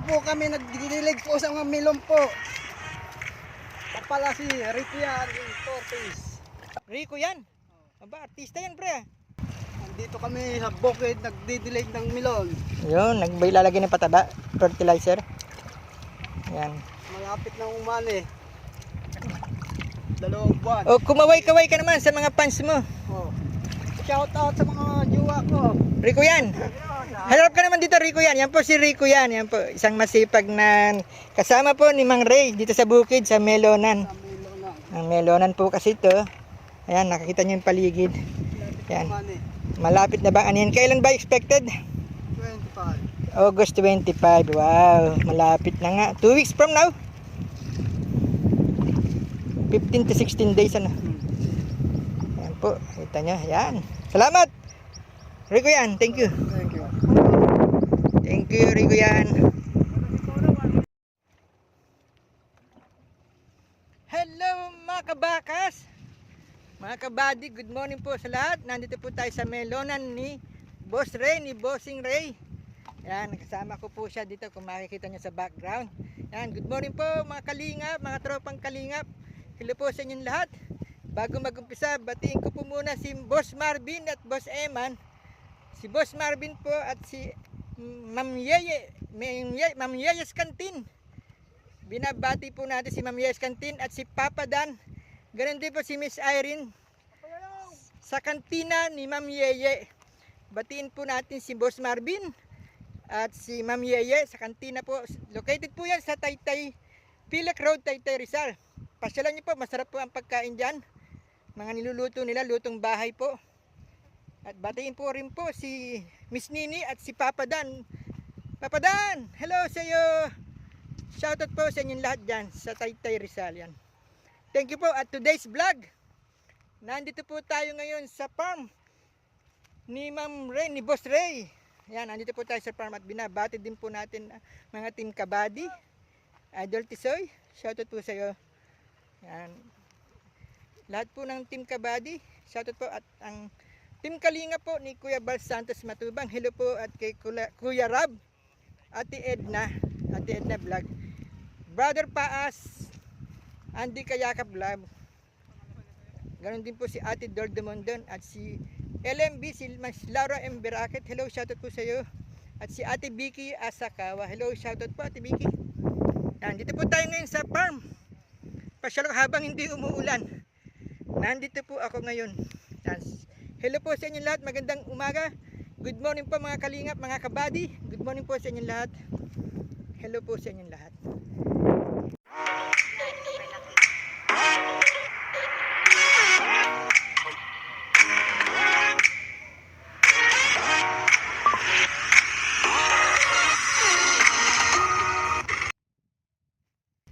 po kami nagdidilig po sa mga milon po. Pala si Ricky yan, Tortis. Rico yan. Aba, artista yan pre. Nandito kami sa bukid nagdidilig ng milon. Yun, nagbaylalagay ng pataba, fertilizer. Yan. Malapit na umani. 2 buwan. O, kumaway-kaway ka naman sa mga fans mo. Oh. Shout out sa mga jowa ko. Rico yan. Harap ka naman dito, Rico yan. Yan po si Rico yan. Yan po, isang masipag na kasama po ni Mang Ray dito sa bukid, sa Melonan. Sa milonan. Ang Melonan po kasi ito. Ayan, nakikita niyo yung paligid. Yan. Umani. Malapit na ba? Ano yan? Kailan ba expected? 25. August 25. Wow, malapit na nga. 2 weeks from now. 15 to 16 days ano. Yan po, kita nyo. Yan. Salamat! Rico yan, thank you. Thank you. Thank you, Rico yan. Hello mga kabakas! Mga kabady, good morning po sa lahat. Nandito po tayo sa Melonan ni Boss Ray, ni Bossing Ray. Yan, kasama ko po siya dito kung makikita nyo sa background. Yan, good morning po mga kalingap, mga tropang kalingap. Hello po sa inyong lahat. Bago mag-umpisa, batiin ko po muna si Boss Marvin at Boss Eman. Si Boss Marvin po at si Ma'am Yeyes Cantin. Binabati po natin si Ma'am Yeyes Cantin at si Papa Dan. Ganon din po si Miss Irene sa kantina ni Ma'am Yeye. Batiin po natin si Boss Marvin at si Ma'am Yeye sa kantina po. Located po yan sa Taytay, Pilak Road, Taytay, Rizal. Pasyalan niyo po, masarap po ang pagkain dyan. Mga niluluto nila, lutong bahay po. At batiin po rin po si Miss Nini at si Papa Dan. Papa Dan, hello sa iyo. Shoutout po sa inyong lahat dyan sa Taytay, Rizal yan. Thank you po at today's vlog. Nandito po tayo ngayon sa farm ni Ma'am Ray, ni Boss Ray. Yan, nandito po tayo sa farm at binabati din po natin mga team Kabady. Idol Tisoy, shoutout po sa iyo. Yan. Lahat po ng team Kabady, shoutout po at ang team Kalinga po ni Kuya Bal Santos Matubang. Hello po at kay Kuya Rab, Ate Edna Vlog. Brother Paas, Andy Kayakap Vlog. Ganon din po si Ate Dor Demondon at si LMB, si Mas Laura M. Beraket. Hello, shoutout po sa iyo. At si Ate Vicky Asakawa. Hello, shoutout po Ate Vicky. Yan, dito po tayo ngayon sa farm. Pasyal habang hindi umuulan. Nandito po ako ngayon. Yan. Hello po sa inyong lahat. Magandang umaga. Good morning po mga kalingap, mga kabady. Good morning po sa inyong lahat. Hello po sa inyong lahat.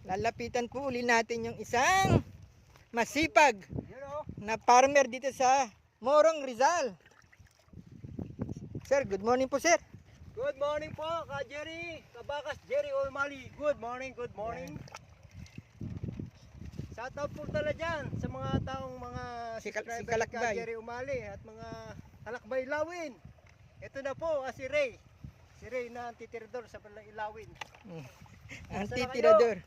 Lalapitan po uli natin yung isang masipag na farmer dito sa Morong, Rizal. Sir, good morning po sir. Good morning po, Ka Jerry, Kabakas Jerry Olmali. Good morning, good morning. Shout out po talaga dyan sa mga taong mga Si subscriber ni Kalakbay. Ka Jerry Umali at mga Kalakbay Lawin. Ito na po, si Ray. Si Ray na antitirador sa Balang Ilawin. Anti-tirador.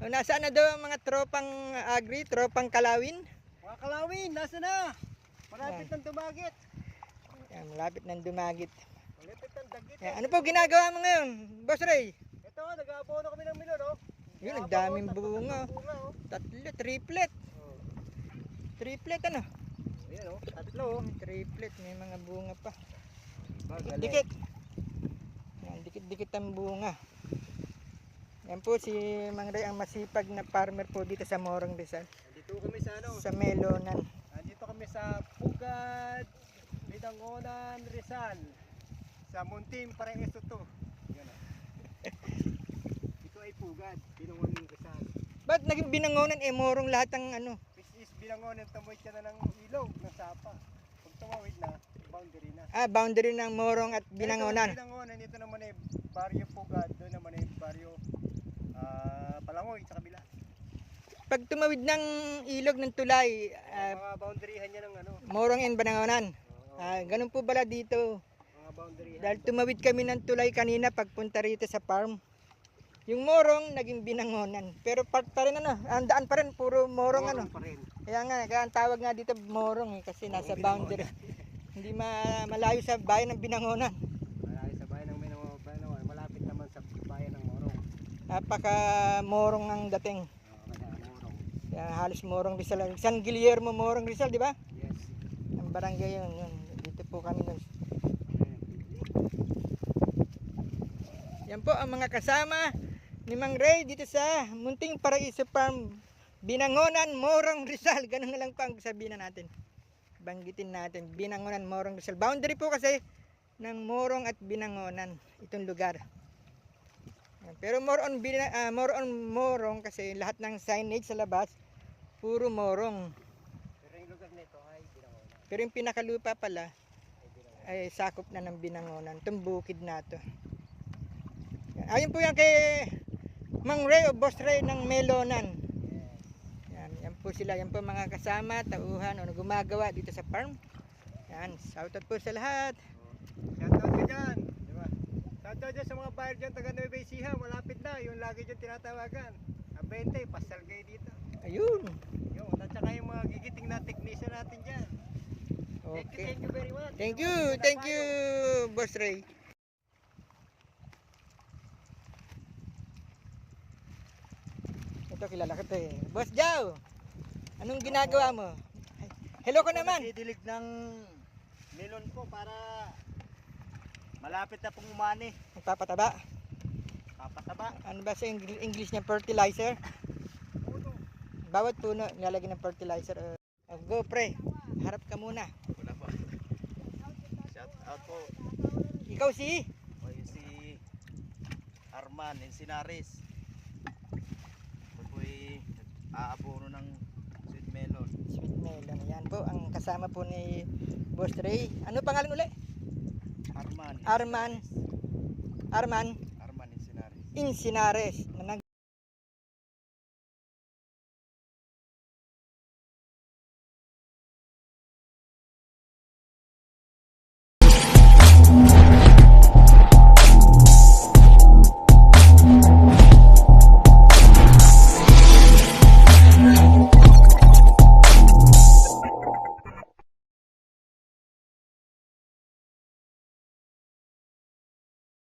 O, nasaan na daw ang mga tropang agri, tropang kalawin? Mga Kalawin, nasa na? Malapit ng dumagit. Yan, malapit ng dumagit. Malapit ng dagit. Yan, ano po ginagawa mo ngayon, Boss Ray? Ito, nag-aabono kami ng milon, oh. Yun, ang daming bunga. Bunga, oh. Tatlo, triplet. Oh. Triplet ano? Ayan, oh. Tatlo, oh. Triplet, may mga bunga pa. Magaling. Dikit. Yan, dikit-dikit ang bunga. Yan po si Mang Ray, ang masipag na farmer po dito sa Morong, Rizal. Nandito kami sa ano? Sa Melonan. Nandito kami sa Pugad, Bidangonan, Rizal. Sa Muntim, Pareso to. Yan, oh. Ito ay Pugad, Bidangonan, Rizal. Ba't naging binangonan Morong lahat ng ano? This is Bidangonan, tumawid ka na ng ilog, ng sapa. Pag tumawid na, boundary na. Boundary ng Morong at Binangonan. Ito, Binangonan, ito naman ay Baryo Pugad, doon naman ay Baryo Palangoy sa kabila. Pag tumawid ng ilog ng tulay, Mga boundaryhan niya ng ano. Morong and Binangonan. Ganun po pala dito. Mga boundaryhan. Dahil tumawid kami ng tulay kanina pagpunta rito sa farm. Yung morong naging binangonan. Pero part pa rin ano, ang daan pa rin puro morong ano. Pa rin. Kaya nga, kaya ang tawag nga dito morong eh, kasi nasa boundary. Hindi malayo sa bayan ng Binangonan. Malaki sa bayan ng Binangonan, malapit naman sa bayan ng Morong. Napaka morong ang dating. Kaya Morong. Kaya halos morong Rizal. San Guillermo Morong Rizal, di ba? Yes. Ang barangay yun. Dito po kami nun. Yan po ang mga kasama ni Mang Ray dito sa Munting Paraiso Farm, Binangonan, Morong Rizal. Ganun na lang po ang sabihin na natin. Banggitin natin, Binangonan, Morong Rizal. Boundary po kasi ng Morong at Binangonan itong lugar. Pero more on Morong kasi lahat ng signage sa labas puro Morong. Pero yung lugar nito ay Binangonan. Pero yung pinakalupa pala ay sakop na ng Binangonan. Itong bukid na to. Ayun po yan kay Mang Ray o Boss Ray ng Melonan. Yan po sila. Yan po mga kasama, tauhan o gumagawa dito sa farm. Yan, shoutout po sa lahat. Shoutout ka dyan. Diba? Shoutout dyan sa mga buyer dyan, taga Nueva Ecija. Malapit na, yung lagi dyan tinatawagan. Ang 20, pasal kayo dito. Ayun. Yun, at saka yung mga gigiting na technician natin dyan. Okay. Thank you very much. Thank you, Boss Ray. Ito kilala ko to eh. Boss Jow, anong ginagawa mo? Hello ko naman. Didilig ng melon ko para malapit na pong umani. Magpapataba. Papataba. Ano ba sa English niya? Fertilizer? Puno. Bawat puno nilalagyan ng fertilizer. Go pre, harap ka muna. Wala pa. Shout out po. Ikaw si? O yun si Arman Encinares. Ito po'y aabono ng sweet melon. Sweet melon. Yan po ang kasama po ni Boss Ray. Ano pangalan uli? Arman. Arman. Arman Arman Encinares. Encinares.